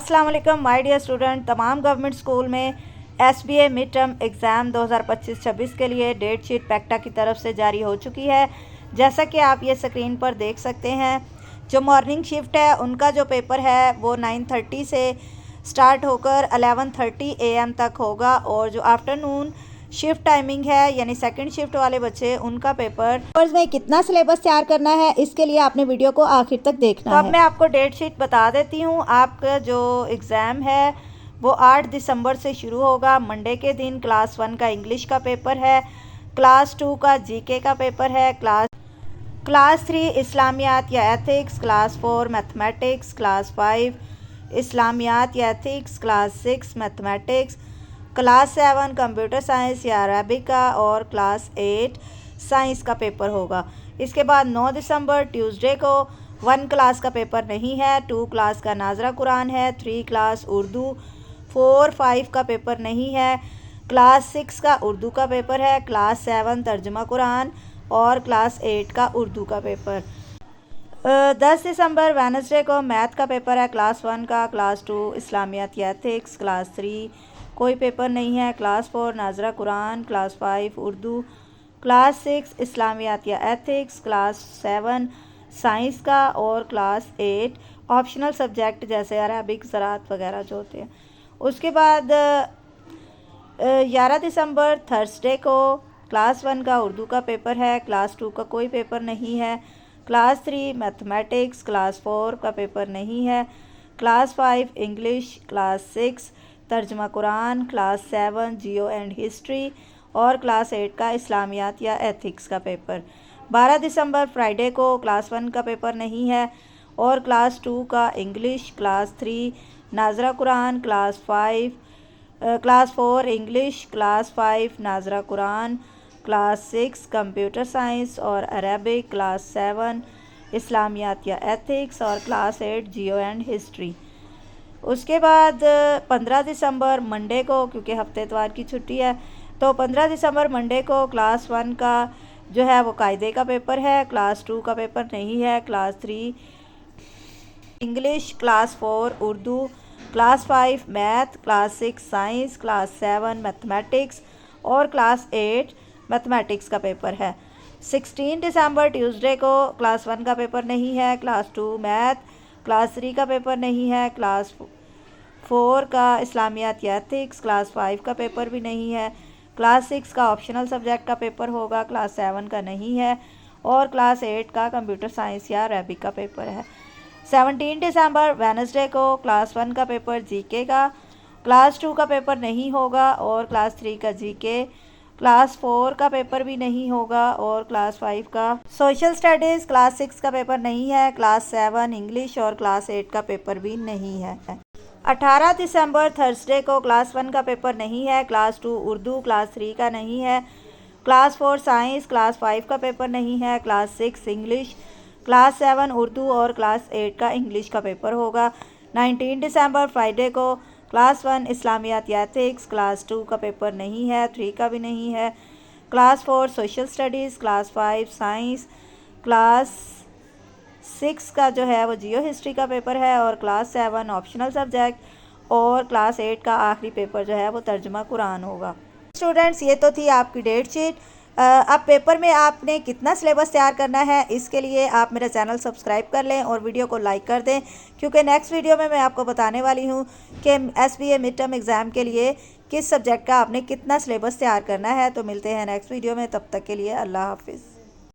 अस्सलाम वालेकुम my dear student. तमाम गवर्नमेंट स्कूल में एसबीए मिड टर्म एग्ज़ाम 2025-26 के लिए डेट शीट पैक्टा की तरफ से जारी हो चुकी है। जैसा कि आप ये स्क्रीन पर देख सकते हैं, जो मॉर्निंग शिफ्ट है उनका जो पेपर है वो 9:30 से स्टार्ट होकर 11:30 AM तक होगा, और जो आफ्टरनून शिफ्ट टाइमिंग है यानी सेकंड शिफ्ट वाले बच्चे उनका पेपर में कितना सिलेबस तैयार करना है इसके लिए आपने वीडियो को आखिर तक देखना है। तो अब मैं आपको डेट शीट बता देती हूँ। आपका जो एग्ज़ाम है वो 8 दिसंबर से शुरू होगा। मंडे के दिन क्लास 1 का इंग्लिश का पेपर है, क्लास 2 का जीके का पेपर है, क्लास 3 इस्लामियात या एथिक्स, क्लास 4 मैथमेटिक्स, क्लास 5 इस्लामियात या ethics, class 6 mathematics, class 7 computer science या अरबिक का, और क्लास 8 साइंस का पेपर होगा। इसके बाद 9 दिसंबर ट्यूसडे को 1 क्लास का पेपर नहीं है, 2 क्लास का नाजरा कुरान है, 3 क्लास उर्दू, 4, 5 का पेपर नहीं है, क्लास 6 का उर्दू का पेपर है, क्लास 7 तर्जुमा कुरान, और क्लास 8 का उर्दू का पेपर। 10 दिसंबर वेडनेसडे को मैथ का पेपर है, क्लास 1 का, क्लास 2 इस्लामियात या एथिक्स, क्लास 3 कोई पेपर नहीं है, क्लास 4 नाजरा कुरान, क्लास 5 उर्दू, क्लास 6 इस्लामियात या एथिक्स, क्लास 7 साइंस का, और क्लास 8 ऑप्शनल सब्जेक्ट जैसे अरबिक ज़राअत वगैरह जो होते हैं। उसके बाद 11 दिसंबर थर्सडे को क्लास 1 का उर्दू का पेपर है, क्लास 2 का कोई पेपर नहीं है, क्लास 3 मैथमेटिक्स, क्लास 4 का पेपर नहीं है, क्लास 5 इंग्लिश, क्लास 6 तर्जुमा Quran, class 7 geo and history, और क्लास 8 का इस्लामियात या एथिक्स का पेपर। 12 दिसंबर फ्राइडे को क्लास 1 का पेपर नहीं है, और क्लास 2 का इंग्लिश, क्लास 3 नाजरा कुरान, क्लास 4 इंग्लिश, क्लास 5 नाजरा कुरान, क्लास 6 कंप्यूटर साइंस और अरबिक, क्लास 7 इस्लामियात या एथिक्स, और क्लास 8 जियो एंड हिस्ट्री। उसके बाद 15 दिसंबर मंडे को, क्योंकि हफ्ते इतवार की छुट्टी है, तो 15 दिसंबर मंडे को क्लास 1 का जो है वो कायदे का पेपर है, क्लास 2 का पेपर नहीं है, class 3 English, class 4 Urdu, class 5 math, class 6 science, class 7 mathematics, और क्लास 8 मैथमेटिक्स का पेपर है। 16 दिसंबर ट्यूसडे को क्लास 1 का पेपर नहीं है, क्लास 2 मैथ, क्लास 3 का पेपर नहीं है, क्लास 4 का इस्लामियात या एथिक्स, क्लास 5 का पेपर भी नहीं है, क्लास 6 का ऑप्शनल सब्जेक्ट का पेपर होगा, क्लास 7 का नहीं है, और क्लास 8 का कंप्यूटर साइंस या अरबिक का पेपर है। 17 दिसंबर वेडनेसडे को क्लास 1 का पेपर जीके का, क्लास 2 का पेपर नहीं होगा, और क्लास 3 का जीके, क्लास 4 का पेपर भी नहीं होगा, और क्लास 5 का सोशल स्टडीज़, क्लास 6 का पेपर नहीं है, क्लास 7 इंग्लिश, और क्लास 8 का पेपर भी नहीं है। 18 दिसंबर थर्सडे को क्लास 1 का पेपर नहीं है, क्लास 2 उर्दू, क्लास 3 का नहीं है, क्लास 4 साइंस, क्लास 5 का पेपर नहीं है, क्लास 6 इंग्लिश, क्लास 7 उर्दू, और क्लास 8 का इंग्लिश का पेपर होगा। 19 दिसंबर फ्राइडे को क्लास 1 इस्लामियात या एथिक्स, क्लास 2 का पेपर नहीं है, 3 का भी नहीं है, class 4 social studies, class 5 science, class 6 का जो है वो जियो हिस्ट्री का पेपर है, और क्लास 7 ऑप्शनल सब्जेक्ट, और क्लास 8 का आखिरी पेपर जो है वो तर्जुमा कुरान होगा। स्टूडेंट्स, ये तो थी आपकी डेट शीट। अब पेपर में आपने कितना सिलेबस तैयार करना है इसके लिए आप मेरा चैनल सब्सक्राइब कर लें और वीडियो को लाइक कर दें, क्योंकि नेक्स्ट वीडियो में मैं आपको बताने वाली हूँ कि एसबीए मिड टर्म एग्ज़ाम के लिए किस सब्जेक्ट का आपने कितना सिलेबस तैयार करना है। तो मिलते हैं नेक्स्ट वीडियो में, तब तक के लिए अल्लाह हाफिज़।